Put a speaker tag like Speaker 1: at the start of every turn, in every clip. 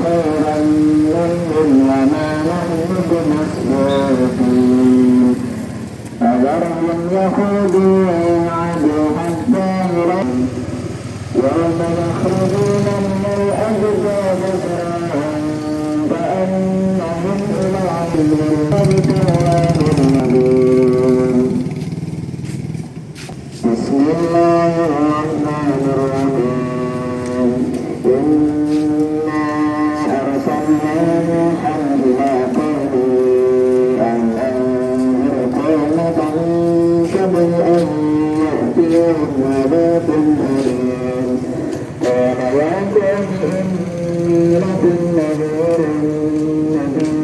Speaker 1: خيرا منهم وما نحن بمسبوقين فذرهم يخوضوا ويلعبوا حتى يروا يوم يخرجون من الأجداث سراعا كأنهم إلى عبد الله مبين. بسم الله الرحمن الرحيم. إنا أرسلنا نوحا إلى قومه أن أنذر قومك من قبل أن يأتيهم عذاب أليم. قال يا قوم إني لكم نذير مبين.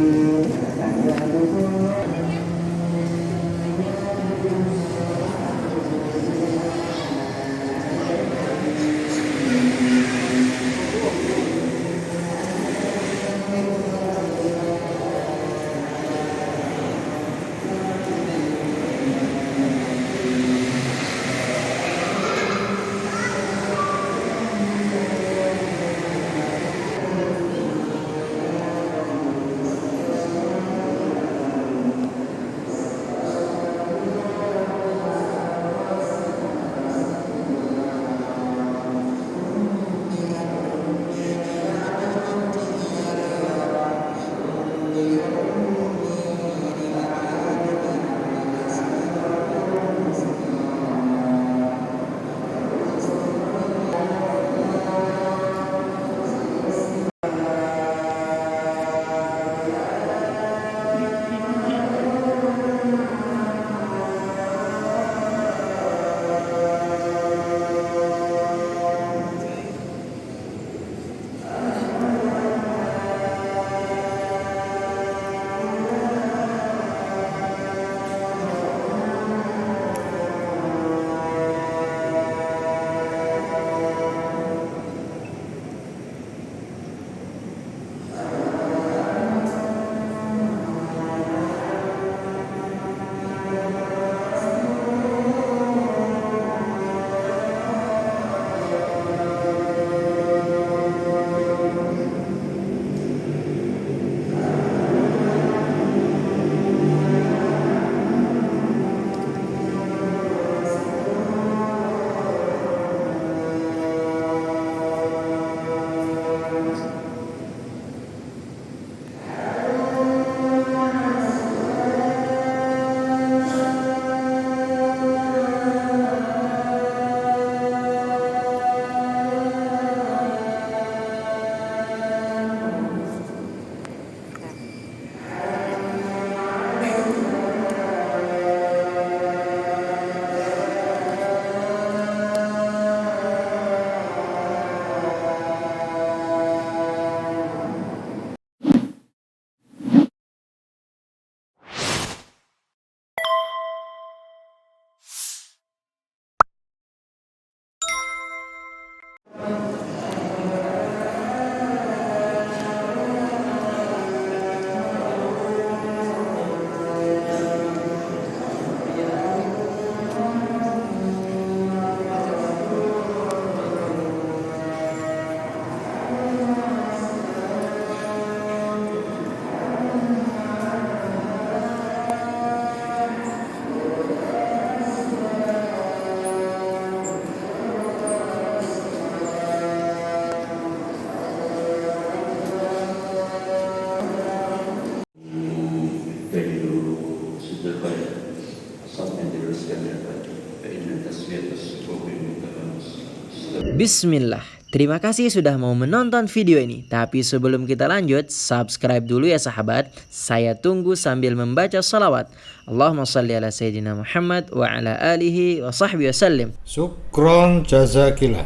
Speaker 2: Bismillah. Terima kasih sudah mau menonton video ini. Tapi sebelum kita lanjut, subscribe dulu ya sahabat. Saya tunggu sambil membaca salawat. Allahumma salli ala Sayyidina Muhammad wa ala alihi wa sahbihi wasallim.
Speaker 3: Syukron jazakillah.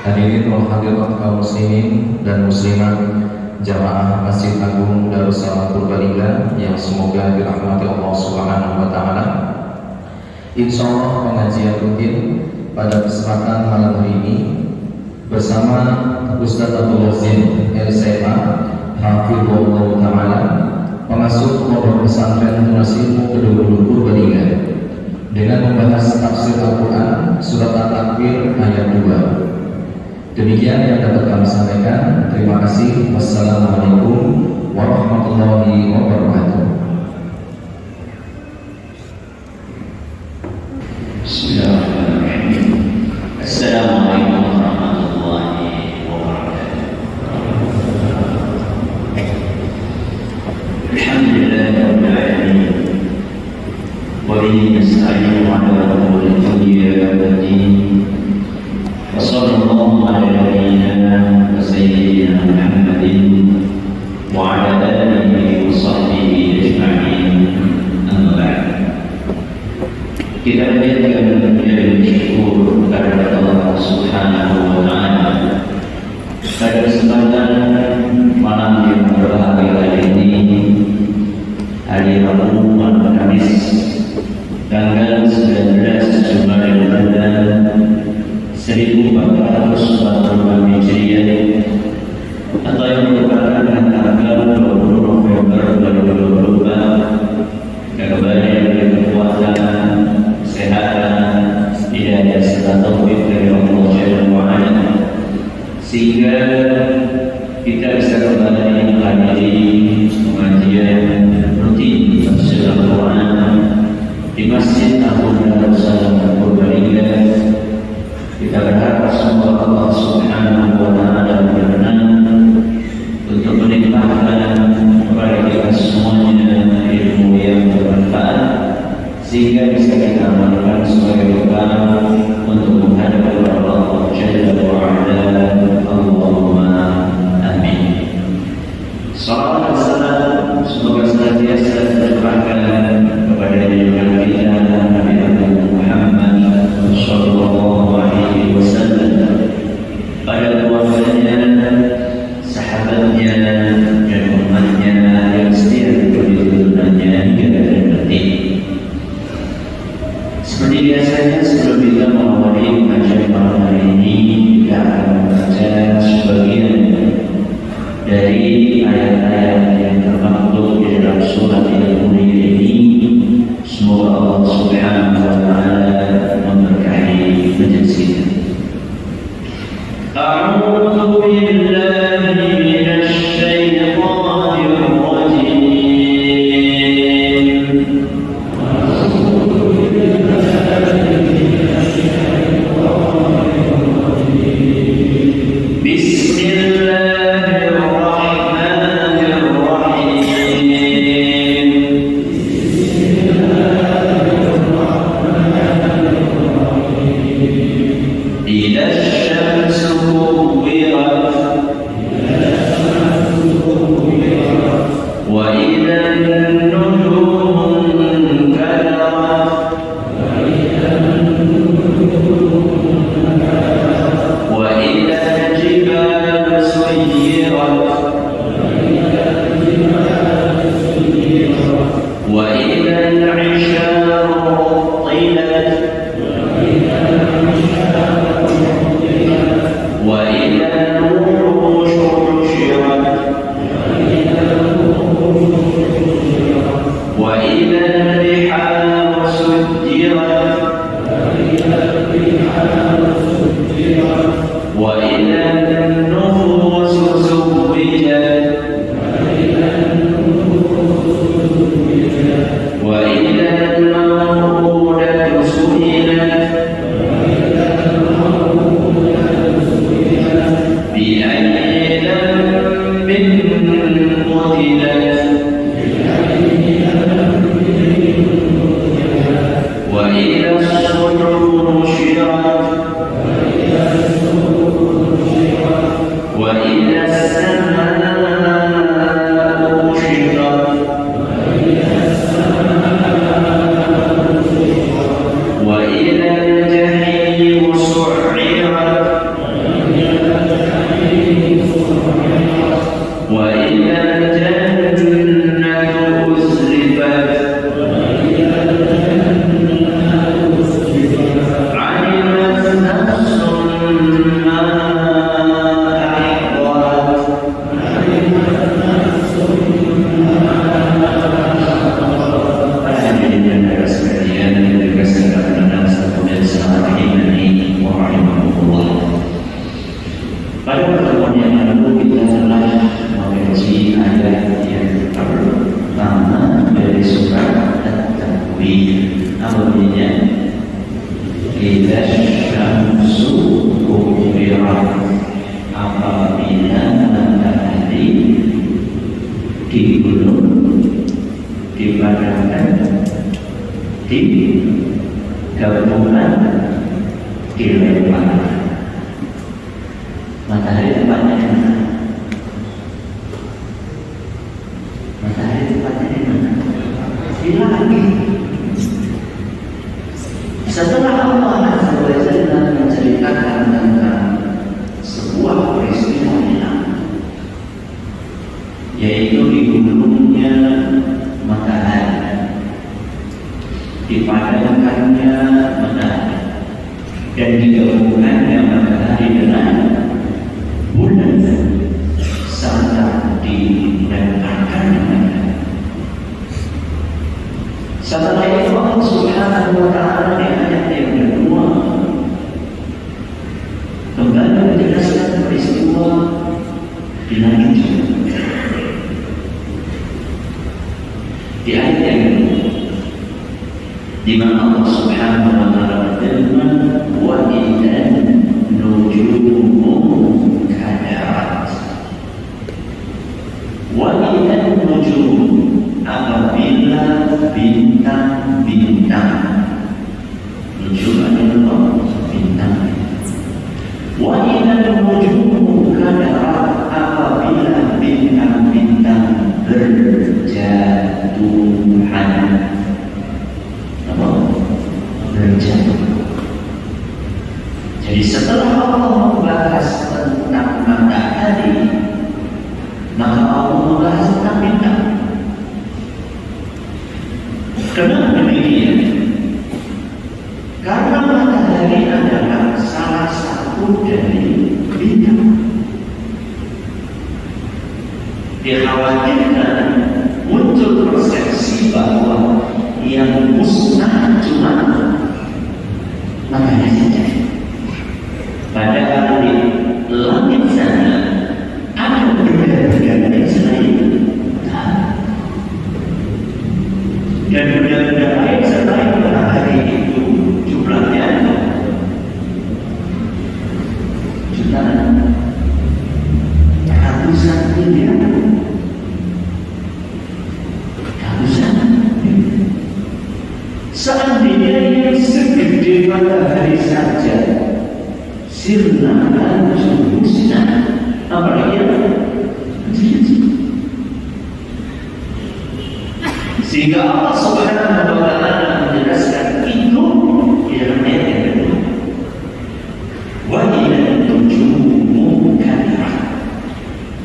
Speaker 4: Hadirin hadirat kaum muslimin dan muslimat jamaah Masjid Agung Darussalam Purbalingga yang semoga dirahmati Allah Subhanahu wa taala. Insyaallah pengajian rutin pada kesempatan malam hari ini bersama Ustaz Abdul Yazid LCMA Hafizahullah Ta'ala, pengasuh pondok pesantren Tunasimu Kedua-Dua Purbalingga, dengan membahas tafsir Al-Quran surat At-Takwir ayat 2. Demikian yang dapat kami sampaikan. Terima نستعين على أمور الدنيا والدين وصلى الله على نبينا وسيدنا محمد وعلى آله وصحبه أجمعين. أما بعد, kita panjatkan puji dan syukur kepada Allah Subhanahu wa Ta'ala pada kesempatan malam yang berbahagia hari ini, hari Rabu malam Kamis tanggal 19 Ramadan 1445 Hijriah atau yang merupakan tanggal 20 November 2024, kembali dengan kekuatan, kesehatan, hidayah serta taufik dari Allah Jalla wa Ala, sehingga kita bisa kembali menghadiri pengajian rutin tafsir Al-Quran di Masjid Abu Darussalam Purbalingga. Kita berharap semoga Allah Subhanahu wa Ta'ala berkenan untuk melimpahkan kepada kita semuanya ilmu yang bermanfaat, sehingga bisa kita amalkan sebagai bekal untuk menghadap kepada Allah Jalla wa Ala. Allahumma amin. Salawat dan salam semoga senantiasa tercurahkan kepada junjungan kita Nabi Muhammad sallallahu alaihi wasallam, pada keluarganya, sahabatnya, dan umatnya yang setia mengikuti tuntunannya hingga akhir nanti. Seperti biasanya, sebelum kita mengawali pengajian malam hari ini, kita akan membaca sebagian dari ayat-ayat yang termaktub di dalam surat yang mulia ini. Semoga Allah Subhanahu wa Ta'ala memberkahi majelis. A'udzu billahi minasy syaithanir rajim.
Speaker 5: di gabungan dilempar. Matahari tempatnya di mana? Matahari tempatnya di mana? Di langit. Setelah Allah Azza wa Jalla menceritakan tentang sebuah peristiwa di langit, yaitu di hulunya matahari, dipadamkannya matahari, dan digabungkannya matahari dengan bulan, serta dilemparkannya matahari. Setelah itu Allah Subhanahu wa Ta'ala di ayat yang kedua kembali menjelaskan peristiwa di langit juga. Di ayat yang kedua, di mana Allah Subhanahu wa Ta'ala berfirman, wa idzan nujumu kadarat. Wa idzan nujumu, apabila bintang-bintang, nujum adalah bintang. Wa idzan nujumu kadarat, apabila bintang-bintang berjatuhan. Apa? Berjatuh. Jadi setelah Allah membahas tentang matahari, maka Allah membahas tentang bintang. Kenapa demikian? Karena matahari adalah salah satu dari bintang. Dikhawatirkan muncul persepsi bahwa yang musnah cuma matahari saja. Padahal di langit sana ada benda-benda yang selain dan benda-benda lain selain matahari itu jumlahnya jutaan, ratusan miliar, ratusan. Seandainya yang segede matahari saja sirna dan musnah, apalagi sehingga Allah Subhanahu wa Ta'ala menjelaskan itu dalam ayat yang kedua. Wa idzan nujumu kadarat,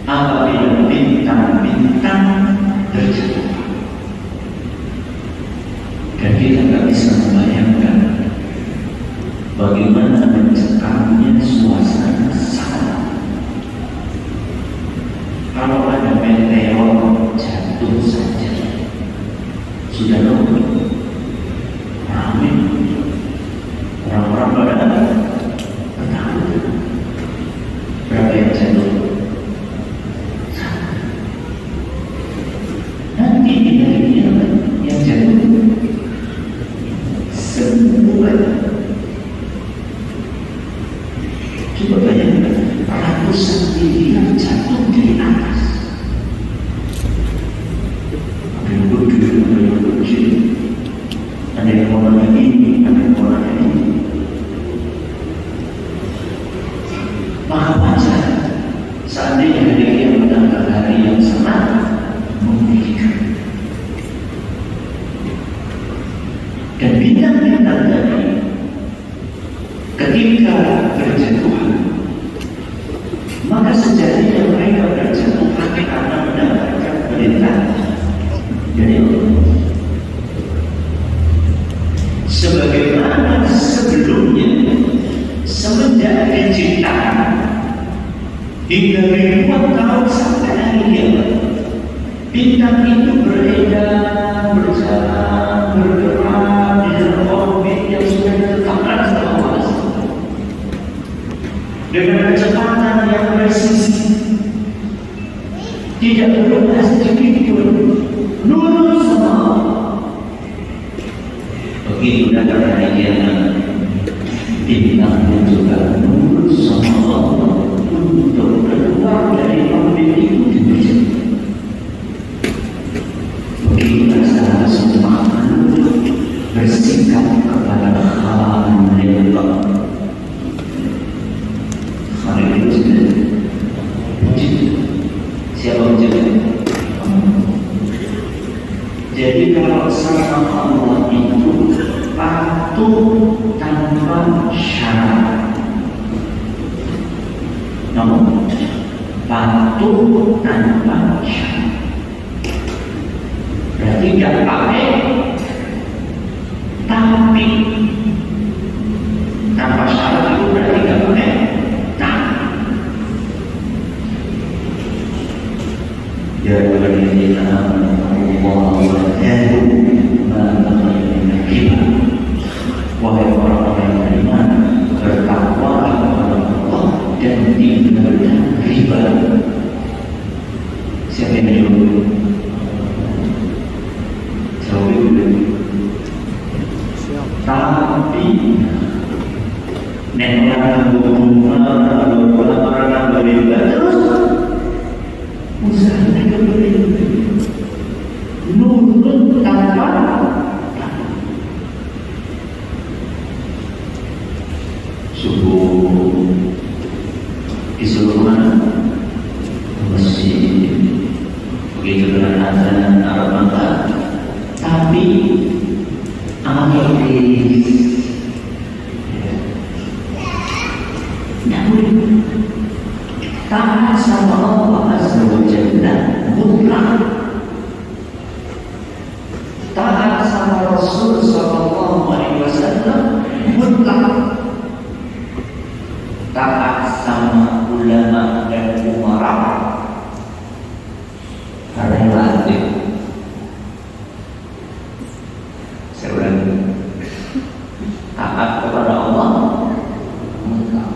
Speaker 5: apabila bintang-bintang terjatuh. Dan kita tidak bisa membayangkan bagaimana mencekamnya suasana saat kalau ada meteor jatuh saja. Sudah tahu, ramai orang-orang pada takut. Berapa yang jatuh? Nanti di hari kiamat yang jatuh semua. Coba bayangkan, ratusan miliar jatuh dari atas. Ada yang mau ini, ada yang mau ini. Maka wajar seandainya hari yang adalah hari yang sangat memiliki. Dan bintang-bintang tadi ketika berjatuhan, maka sejatinya mereka berjatuh karena mendapatkan perintah dari Allah. Sebagaimana sebelumnya semenjak diciptakan hingga ribuan tahun sampai hari kiamat, bintang itu beredar, berjalan, bergerak di dalam orbit yang sudah ditetapkan oleh Allah dengan kecepatan yang presisi, tidak berubah sedikit pun, lurus semua. Begitu datang hari kiamat, bintang pun juga lurus sama Allah untuk keluar dari orbit itu dibaca. Begitu salah semua makhluk Siapa menjaga? Jadi kalau sama Allah itu patuh tanpa syarat. Namun patuh tanpa syarat. Berarti tidak pakai, tapi tanpa syarat itu berarti tidak pakai. Ya ayyuhallazina amanu taqullaha wa taqu ma baqiya min riba. Wahai orang-orang yang beriman, bertakwalah kepada Allah dan tinggalkan riba. Siapa yang menyuruh? Jawab dulu. Tapi nek orang bunga, orang beriba terus usaha mereka beriba nurut tanpa subuh disuruh mana? Masjid. Begitu dengan azan Arab mata, tapi akhir namun taat sama Allah Azza wa Jalla mutlak, taat sama Rasul Sallallahu Alaihi Wasallam mutlak, taat sama ulama dan umara relatif. Saya ulangi, taat kepada Allah mutlak,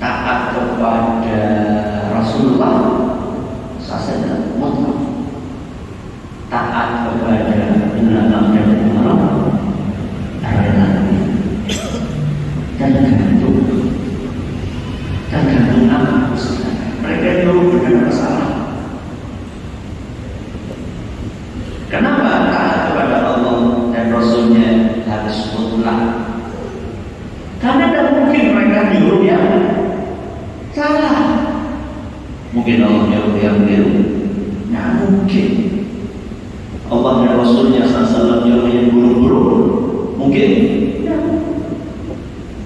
Speaker 5: taat kepada Rasulullah SAW mutlak, taat kepada ulama dan umara relatif. Tergantung apa mereka dulu benar salah. Kenapa taat kepada Allah dan Rasulnya harus mutlak? Karena tidak mungkin mereka nyuruh yang salah. Mungkin Allah nyuruh yang biru, tidak mungkin. Allah dan Rasulnya SAW nyuruh yang buruk-buruk, mungkin.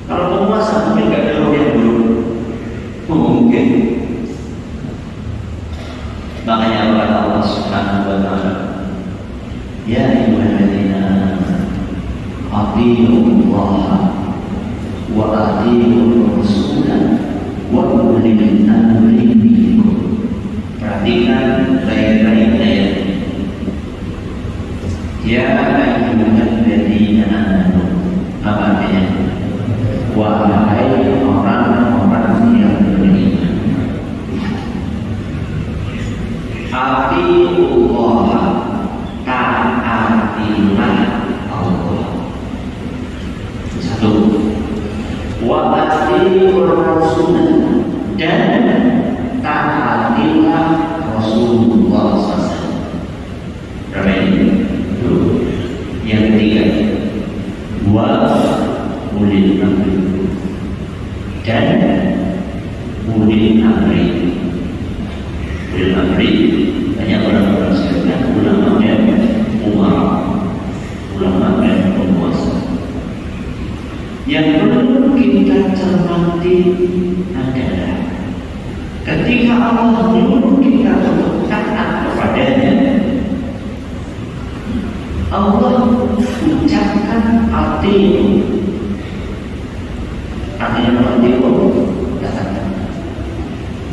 Speaker 5: Kalau penguasa mungkin tidak nyuruh yang buruk, mungkin. Makanya Allah Subhanahu wa Ta'ala, ya ayyuhalladzina amanu atii'ullaha wa atii'ur rasula wa ulil amri minkum. Perhatikan baik-baik ayat. Ya ayyuhalladzina amanu, apa artinya? Wahai orang-orang yang beriman, atii'ullaha, taatilah Allah. Satu. Wa atii'ur rasul, dan taatilah Rasulullah SAW. Berapa ini? Dua. Yang ketiga, wa ulil amri, dan ulil amri. Ulil amri banyak orang-orang sekalian, ulama dan umara, ulama dan penguasa. Yang perlu kita cermati adalah ketika Allah menyuruh kita untuk taat kepadanya, Allah ucapkan atii'u. Artinya atii'u, katakan.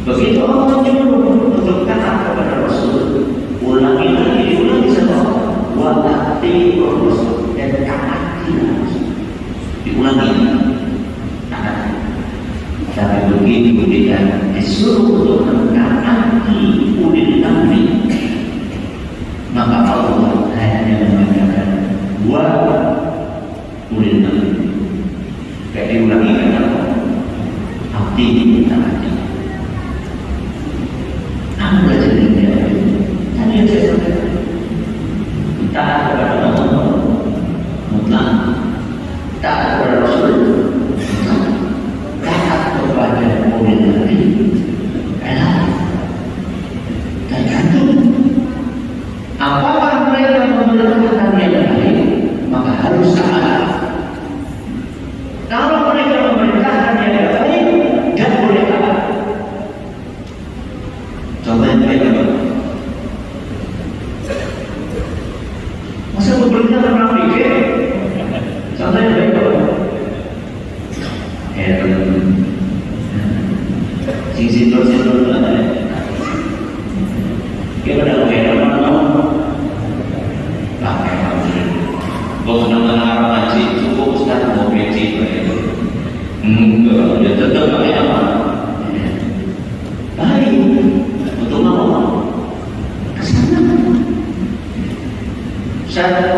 Speaker 5: Begitu Allah menyuruh untuk taat kepada Rasul, ulangi lagi, diulangi sama Allah. Wa atii'ur rasul, dan taatilah Rasul. Diulangi, taat. Tapi begitu kita disuruh untuk mentaati ulil amri, maka Allah hanya mengatakan wa ulil amri. Kayak diulangi kata Allah, hati taati. Apa belajar dari dia? Tadi yang saya sampaikan, taat kepada Allah mutlak, taat kepada Rasul mutlak, taat kepada ulil amri relatif. Contoh yang baik apa? Masa pemerintah pernah pikir? Contoh yang baik apa? Sintor ada. Kita dah kayak apa nama? Pakai apa? Kalau nama Arab haji cukup Ustaz mau peci enggak, dia tetap pakai apa? Baik, untuk apa? Kesana.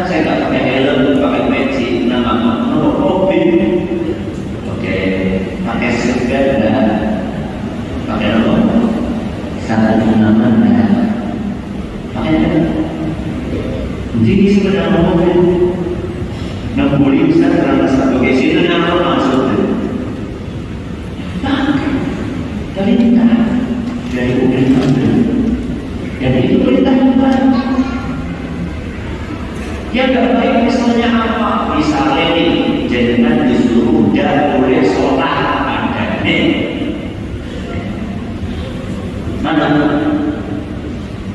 Speaker 5: Saya tak pakai helm, pakai peci, nama kopi. Oke, pakai sekat dan pakai apa? Satu nama dan pakai apa? Jadi sebenarnya mobil nak boleh Ustaz kerana satu kes itu nama maksudnya. Tapi tidak dari pemerintah dan itu perintah yang baik. Yang tidak baik misalnya apa? Misalnya ini jangan disuruh dan boleh sholat padanya.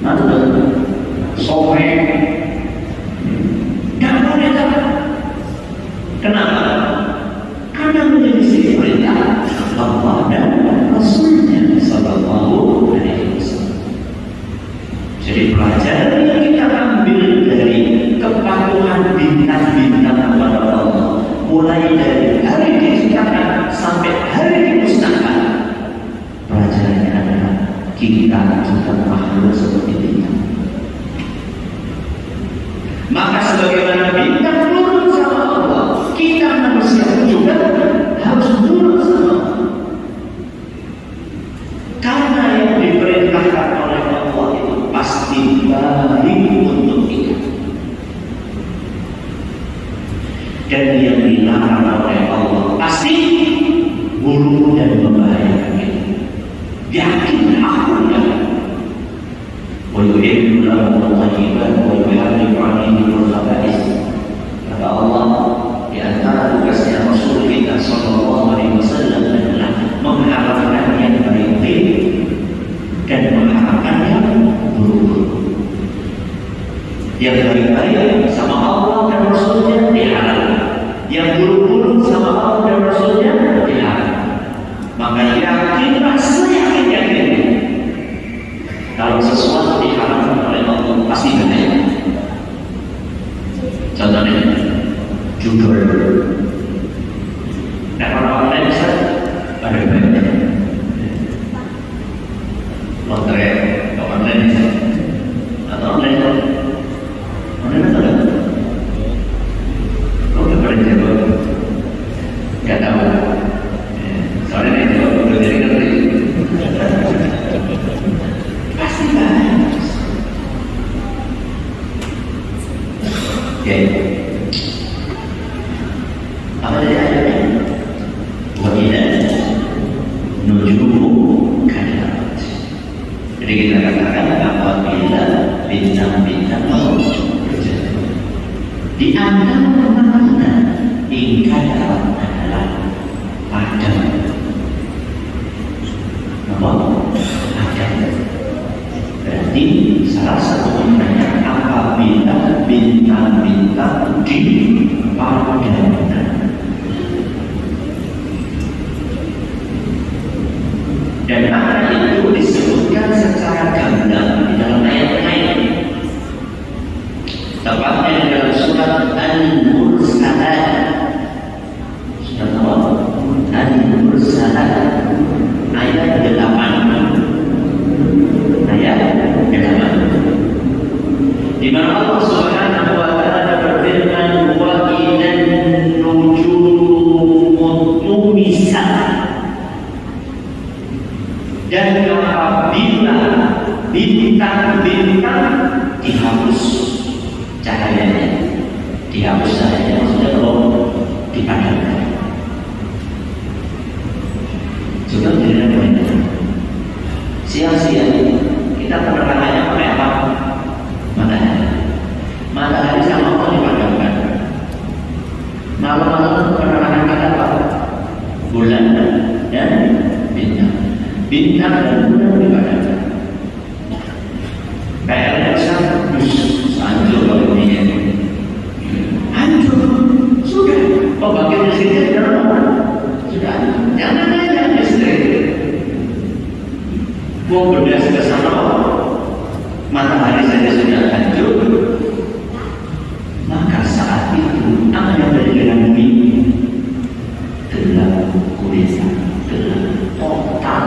Speaker 5: Mana sore tidak boleh tak? Kenapa? Karena menjadi perintah Allah dan Rasulnya Sallallahu Alaihi Wasallam. Jadi pelajaran yang kita ambil dari kepatuhan bintang-bintang kepada Allah, mulai dari hari diciptakan sampai hari dimusnahkan, pelajarannya adalah kita juga makhluk seperti bintang. Maka sebagaimana bintang turun sama Allah, kita manusia juga harus turun sama Allah. Karena yang diperintahkan oleh Allah itu pasti baik untuk kita. Dan yang dilarang oleh Allah pasti buruk dan membahayakan kita. Yakin aku ya. وَيُحِلُّ لَهُمُ الطَّيِّبَاتِ وَيُحَرِّمُ عَلَيْهِمُ الْخَبَائِثَ. Kata Allah, di antara tugasnya Rasul kita Sallallahu Alaihi Wasallam adalah mengharamkan yang baik dan mengharamkan yang buruk. Yang baik-baik sama Allah dan Rasulnya diharamkan, yang buruk-buruk sama Allah dan Rasulnya diharamkan. Maka yakinlah seyakin-yakin kalau sesuatu diharamkan oleh Allah pasti benar. Contohnya judul. Nah, orang lain bisa ada banyak. Lotre, online bisa atau online atau kau udah pernah jawab? Gak tahu. Soalnya dia jawab udah jadi ngerti. Pasti banyak. Oke. Apa dia ayatnya? Wakilah nujumu kadarat. Jadi kita katakan apabila bintang-bintang berjalan di antara mana ingkadarat adalah padam. Apa? Padam. Berarti salah satu maknanya apabila bintang-bintang dipadamkan. Dan makna itu disebutkan secara gamblang di dalam ayat lain. Tepatnya di dalam surat Al-Mursalat. Surat apa? Al-Mursalat ayat 8. Ayat 8. Di mana Allah Subhanahu wa taala berfirman, wa idzan nujumu tumisat. Dan apabila bintang-bintang dihapus cahayanya, maksudnya kalau dipadamkan. Juga tidak benar. Sia-sia kita penerangannya pakai apa? Matahari sama Allah dipadamkan. Malam-malam penerangan kita apa? Bulan dan bintang. Bintang dan bulan dipadamkan. mau bedas ke sana, matahari saja sudah hancur, maka saat itu apa yang terjadi dengan bumi? Gelap gulita, gelap total.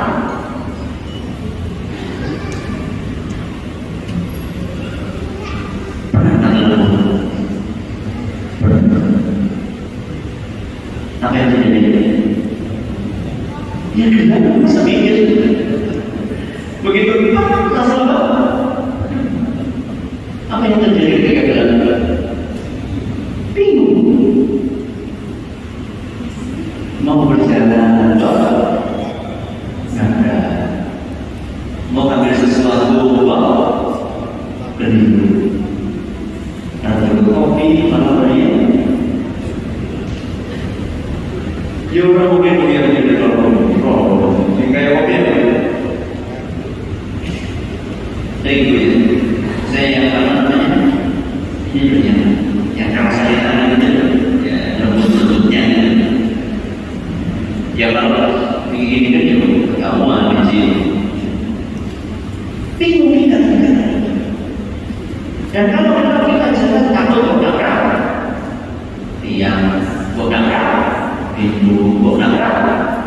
Speaker 5: Apa yang terjadi? Ya gelap, bisa mikir. Begitu masalah apa yang terjadi ketika gelap? Bingung. Mau berjalan jauh, nggak ada. Mau ambil sesuatu, keliru. Atau kopi, mana ya? Ya orang mungkin begini di dalam kopi, kayak kopi apa? Saya yang namanya ini yang kalau saya tangan itu ya lembut-lembutnya ya kalau ini kan ya ketahuan di sini bingung kita dan kalau kita jangan takut berdakrak tiang berdakrak pintu berdakrak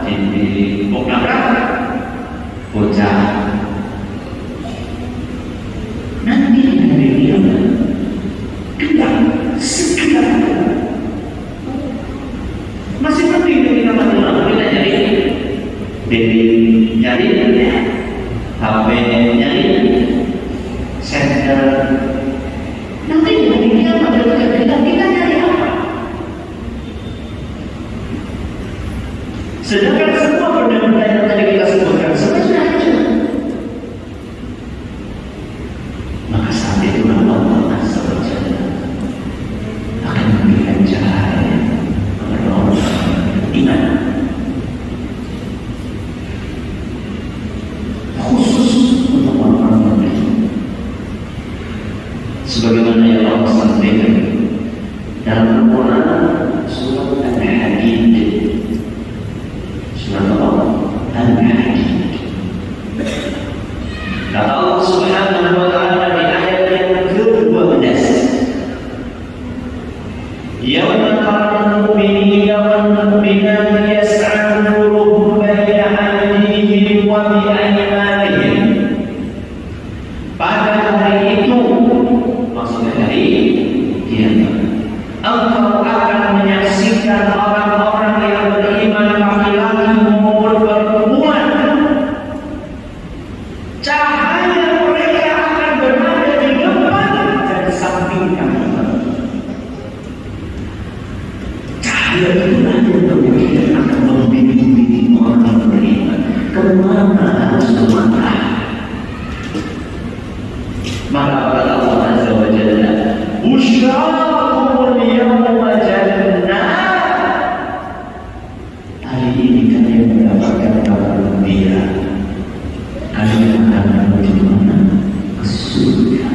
Speaker 5: dinding berdakrak bocah nanti hari kiamat gelap segelap masih penting kita mati kita nyari HP nyari senter nanti hari kiamat kita nyari apa? Sedangkan semua benda-benda yang tadi kita sebutkan semua sudah hancur. Maka saat itu Allah Azza wa Jalla akan memberikan cahaya kepada orang iman, khusus untuk orang-orang beriman. Sebagaimana yang Allah sampaikan dalam Al-Quran surat Al-Hadid, surat Al-Hadid. Kata Allah Subhanahu wa Ta'ala di ayat yang ke-12, "Yauma taral mu'minina wal mu'minati yas'a nuruhum baina aydihim wa bi aymanihim." Pada hari itu, maksudnya hari kiamat, engkau akan menyaksikan orang-orang yang beriman laki-laki maupun perempuan. Cahaya mereka akan berada di depan dan samping kamu. Cahaya itu nanti kemudian akan membimbing orang beriman kemana harus kemana. Maka kata Allah Azza wa Jalla, "Busyrakumul yawma jannah." Hari ini kalian mendapatkan kabar gembira. Kalian akan menuju mana? Ke surga.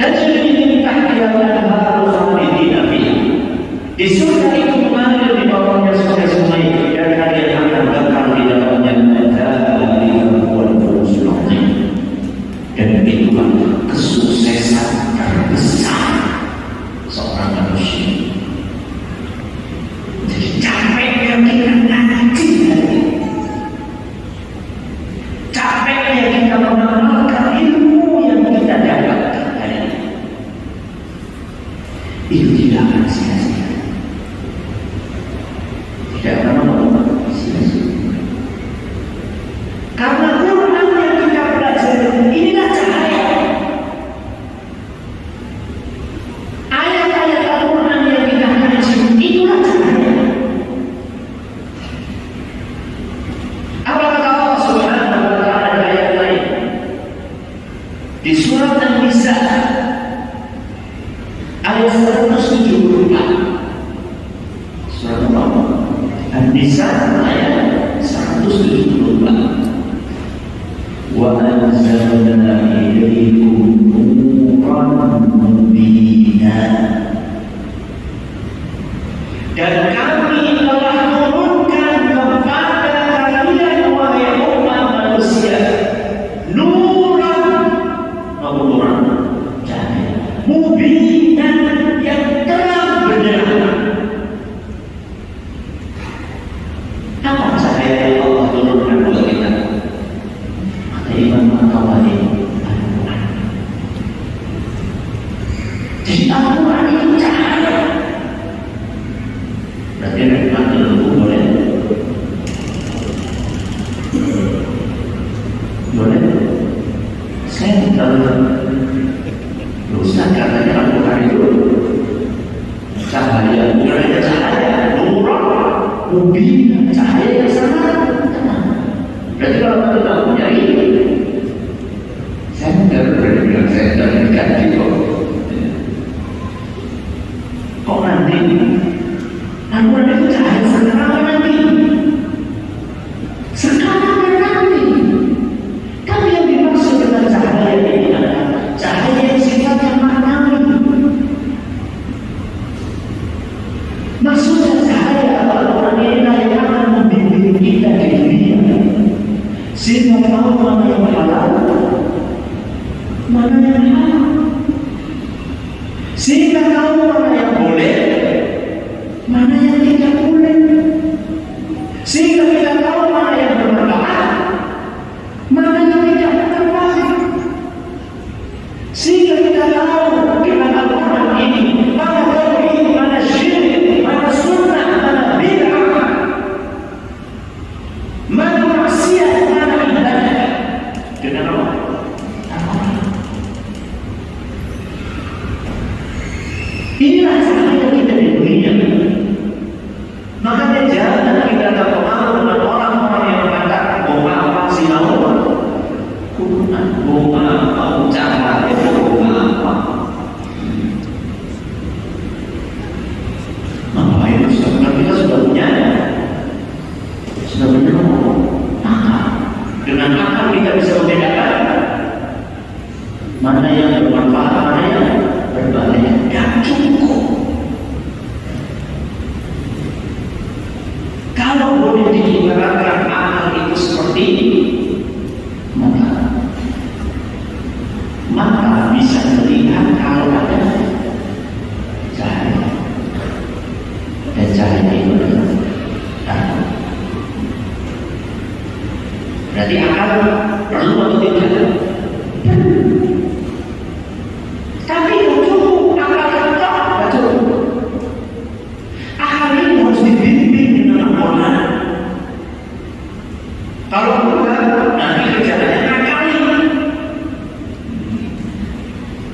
Speaker 5: Tajri tahtiha al-anharu khalidina fiha. Di surga itu mengalir di bawahnya sungai-sungai dan kalian akan kekal di dalamnya. Dzalika huwal fawzul 'azim. Dan itulah kesuksesan terbesar seorang manusia. Jadi capeknya kita ngaji, capeknya kita mengamalkan ilmu yang kita dapatkan hari ini, itu tidak akan sia-sia. Tidak akan sia-sia. Karena Quran yang kita pelajari inilah cahaya. Ayat-ayat Al-Quran yang kita kaji itulah cahaya. Apa kata Allah Subhanahu wa Ta'ala di ayat lain? Di surat An-Nisa ayat 174. Surat apa? An-Nisa ayat 174. Wa anzalna ilaykum nuran mubina. Dan kami telah turunkan kepada Ustaz katanya Al-Quran itu cahaya, bukan hanya cahaya, nurun, mubin, cahaya yang sangat terang. Berarti kalau kita tak punya ini, saya bilang saya tidak mengganti kok nanti Al-Quran itu cahaya sekarang nanti, sekarang dan nanti. Tapi yang dimaksud dengan cahaya ini adalah cahaya yang sifatnya maknawi. Maksudnya cahaya Al-Quran ini yang akan membimbing kita di dunia, sehingga tahu mana yang halal, mana yang haram, sehingga tahu mana yang boleh, mana yang tidak boleh, sehingga kita tahu mana yang bermanfaat, mana yang tidak bermanfaat, sehingga kita tahu dengan Al-Quran ini mana tauhid, mana syirik, mana sunnah, mana bid'ah, mana maksiat, mana ibadah. Dengan Allah. Inilah cahaya kita di dunia. Makanya jangan kita terpengaruh dengan orang-orang yang mengatakan bunga apa sih Allah? Bunga apa? Ucapan itu bunga apa? Ngapain Ustaz? Kita sudah punya akal. Dengan akal kita bisa membedakan mana yang bermanfaat, mana yang berbahaya. Dan cukup. Kalau boleh diibaratkan akal itu seperti ini, maka bisa melihat kalau ada cahaya, dan cahaya itu adalah akal. Berarti akal perlu atau tidak? Tapi tidak cukup, akal tidak cukup. Akal ini harus dibimbing dengan Al-Quran. Kalau bukan, nanti kerjanya ngakali.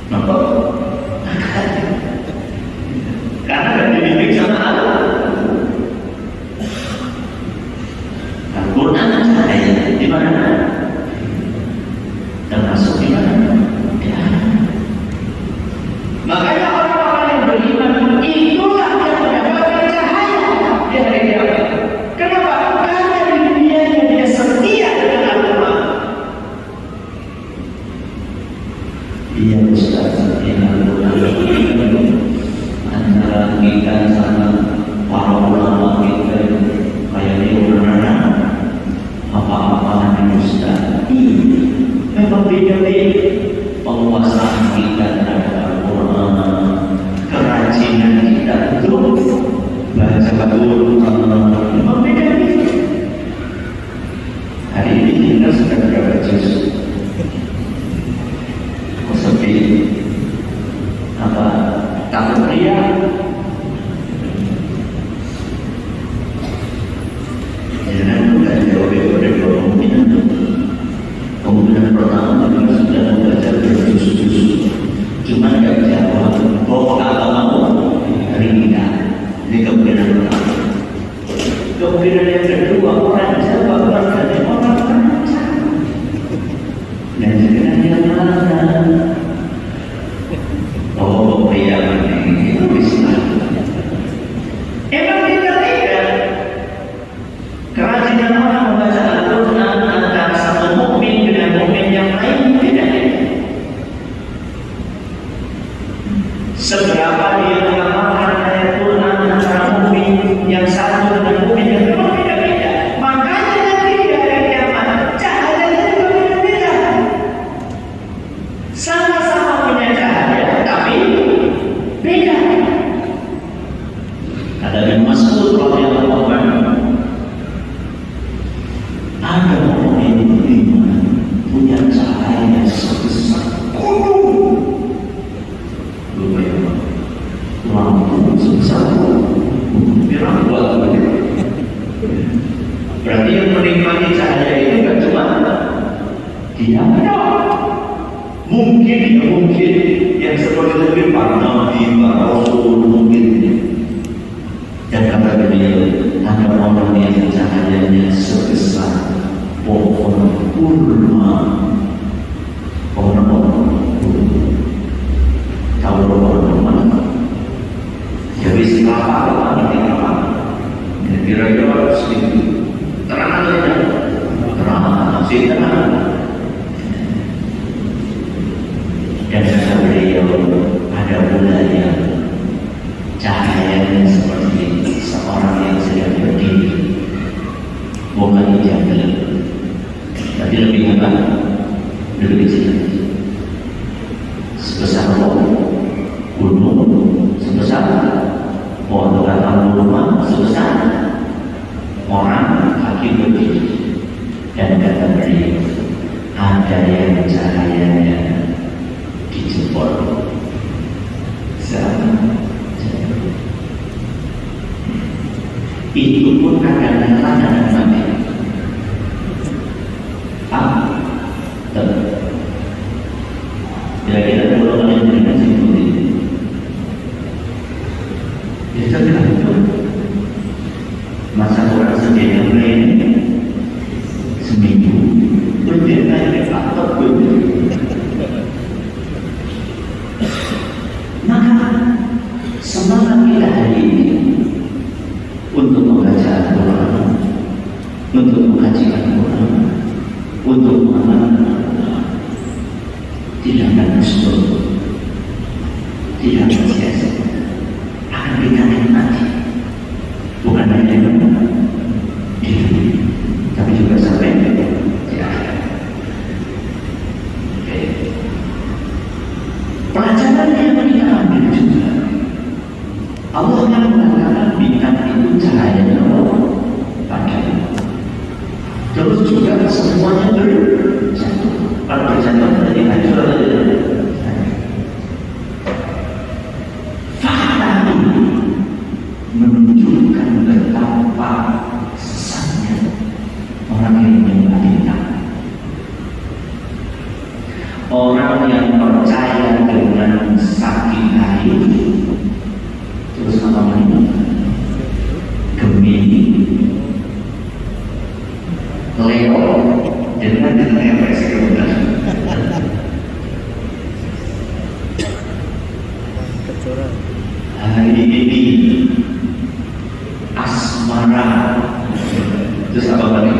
Speaker 5: Nampak? Ngakali. Karena tidak dibimbing sama Allah. Al-Quran cahaya di mana? Termasuk di mana? Makanya orang-orang yang beriman itulah yang mendapatkan cahaya di hari kiamat. Kenapa? Karena di dunianya dia setia dengan Al-Quran. Iya Ustaz, yang Al-Quran antara kita sama para ulama kita kayak dia benar apa-apaan Ustaz. Memang beda-beda penguasaan kita terhadap Al-Quran, kerajinan kita untuk baca Al-Quran, memang beda-beda. Hari ini kita sudah berapa juz? Seperti apa? Takut dia. Jangan sudah jawab dari kemungkinan pertama kita sudah membaca juz-juz, cuma nggak jawab. Oh kalau mau ringan. Ini kemungkinan pertama. Kemungkinan yang kedua orang jawab berkata orang lancar. Dan kemungkinan yang mana? Oh pria ini itu Islam. Emang kita tidak. Kerajinan orang membaca Al-Quran antara satu mukmin dengan mukmin yang lain beda. Seberapa dia mengamalkan ayat Quran antara mukmin yang satu dengan mukmin yang lain beda-beda. Makanya nanti di hari kiamat cahayanya juga beda-beda. Sama-sama punya cahaya, tapi beda. Ada yang Mas'ud radhiyallahu anhu. Ada orang yang beriman punya cahaya sebesar gunung. Lampu sebesar gunung. Berarti yang menikmati cahaya itu bukan cuma dia. Mungkin mungkin yang seperti itu para nabi, para rasul mungkin. Dan kata beliau, ada orang yang cahayanya sebesar pohon kurma. Pohon tahu pohon kurma? Jadi siapa orang yang apa? Kira-kira segitu. Terang aja, terang, sih terang. Dan kata beliau, ada pula yang cahayanya seperti seorang yang sedang berdiri, bukan dijaga, tapi lebih hebat, lebih kecil, sebesar gunung, sebesar pohon batang rumah, sebesar orang kaki berdiri. Dan kata beliau, ada yang cahayanya dijempol itu pun kadang-kadang mati. Kira-kira kalau kalian berikan seperti ini, ya setelah itu masa orang sedih ini seminggu berbeda atau berbeda. Maka semangat kita hari ini untuk membaca Al-Quran, untuk mengkaji Al-Quran, untuk mengamalkan Al-Quran, tidak akan musnah, tidak akan sia-sia, akan kita nikmati, bukan hanya di dunia, tapi juga sampai di akhirat. Pelajaran yang kita ambil juga, Allah yang mengatakan bintang itu cahayanya Allah padanya. Terus juga semuanya berjatuh. Kalau berjatuh berarti hancur atau tidak? Fakta ini menunjukkan betapa sesatnya orang yang menyembah bintang. Orang yang percaya dengan sakit hari, terus apa lagi? Gemini, Leo, dengan efek sekunder. Hari ini asmara, terus apa lagi?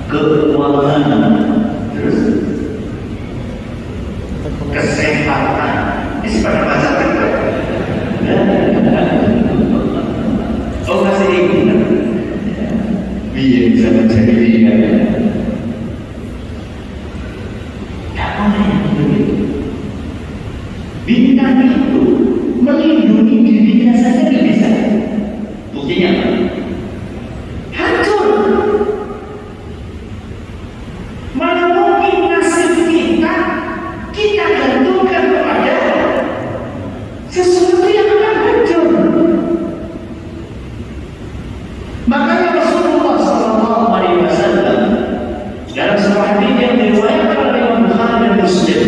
Speaker 5: Keuangan, terus kesehatan. Ini pada masa itu. Oh masih ingat? Biar bisa menjadi dia. Tak boleh yang begitu. Bintang itu melindungi dirinya saja tidak bisa. Buktinya apa? Hancur. Mana mungkin nasib kita gantungkan kepada sesuatu yang akan hancur. Makanya Rasulullah SAW dalam sebuah hadis yang diriwayatkan oleh Imam Bukhari dan Muslim,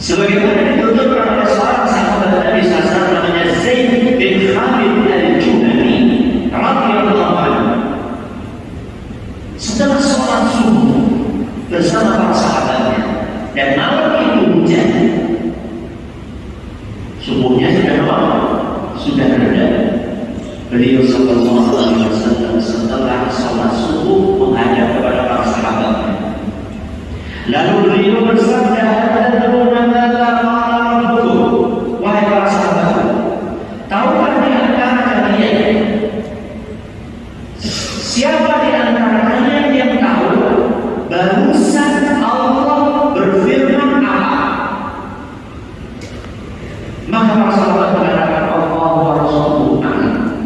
Speaker 5: sebagaimana ditutur oleh seorang sahabat Nabi SAW namanya Zaid bin Khalid al-Juhani radhiyallahu anhu, setelah sholat subuh bersama para sahabatnya dan malam itu hujan, subuhnya sudah apa? Sudah reda. Beliau sallallahu alaihi wasallam setelah sholat subuh menghadap kepada para sahabatnya. Lalu beliau bersabda, "Tadruna ma qala rabbukum?" Wahai para sahabat, tahukah di antara kalian siapa di antara kalian yang tahu barusan Allah berfirman apa? Maka para sahabat mengatakan Allah wa Rasuluhu a'lam.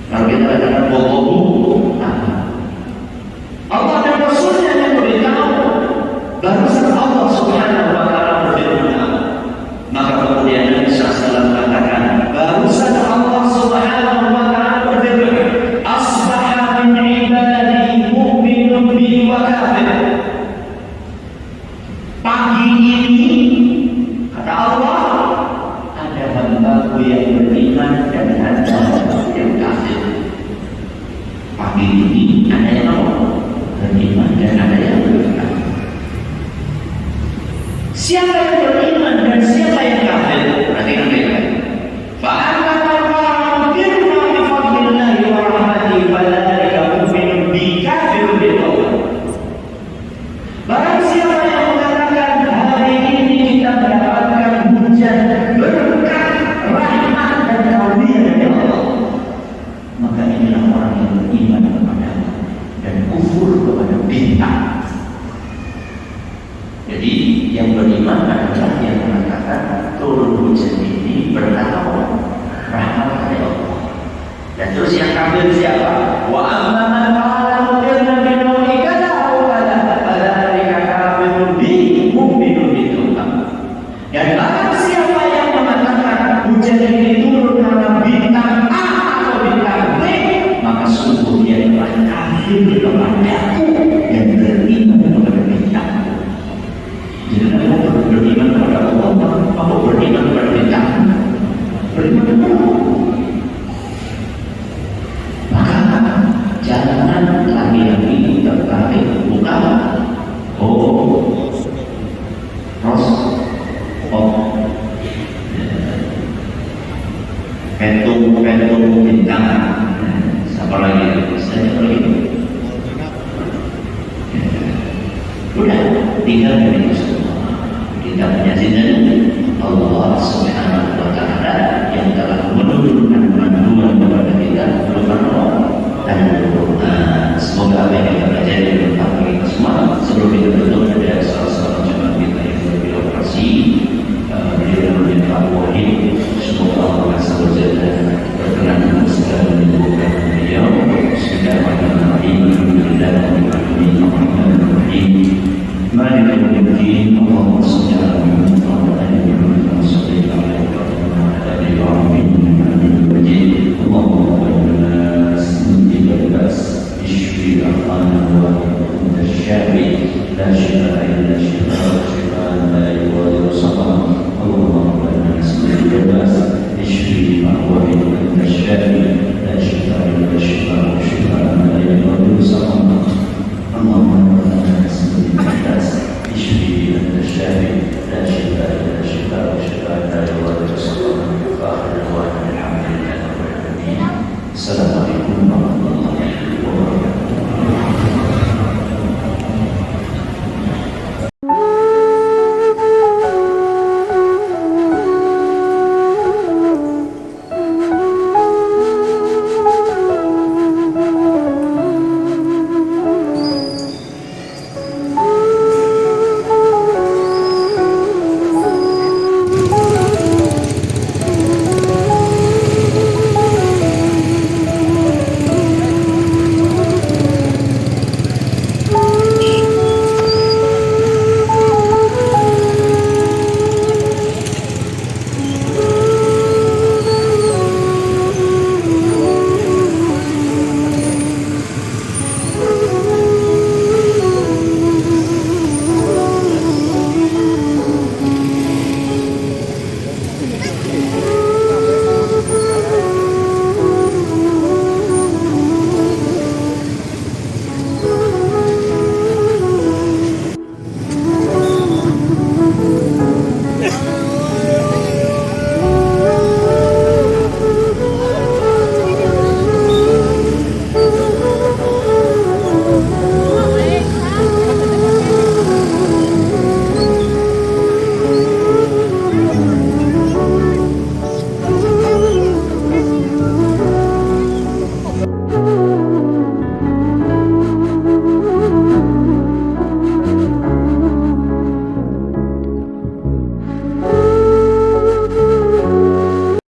Speaker 5: Kalau kita katakan Wallahu a'lam, Allah dan Rasulnya yang lebih tahu barusan Allah Subhanahu wa ta'ala berfirman apa. Maka kemudian Nabi SAW mengatakan barusan Allah Subhanahu wa ta'ala berfirman, asbaha min ibadi mu'minun bi wa kafir. Tapi ini ada yang mau beriman dan ada yang beriman. Siapa yang beriman dan siapa yang kafir? Perhatikan baik-baik. Fa'amma man firma bi fadlillahi wa rahmatihi fadzalika mu'minun bi kafirun bil qawl. Barang siapa yang mengatakan hari ini kita mendapatkan hujan berkat rahmat dan karunia dari Allah, maka inilah orang yang beriman kepada Allah dan kufur kepada bintang. Jadi yang beriman adalah yang mengatakan turun hujan ini berkat Allah, rahmat dari Allah. Dan terus yang kafir siapa? Wa amma man qala mutirna bi nawmi kada aw kada fadzalika kafirun bi mu'minun bi Tuhan. Dan barang siapa yang mengatakan hujan ini turun karena bintang A atau bintang B, maka sungguh dia telah kafir kepadaku dan beriman kepada bintang. Jadi kalau beriman kepada Allah, mau beriman kepada bintang, beriman kepada Allah. Maka jangan lagi-lagi tertarik bukan. Oh,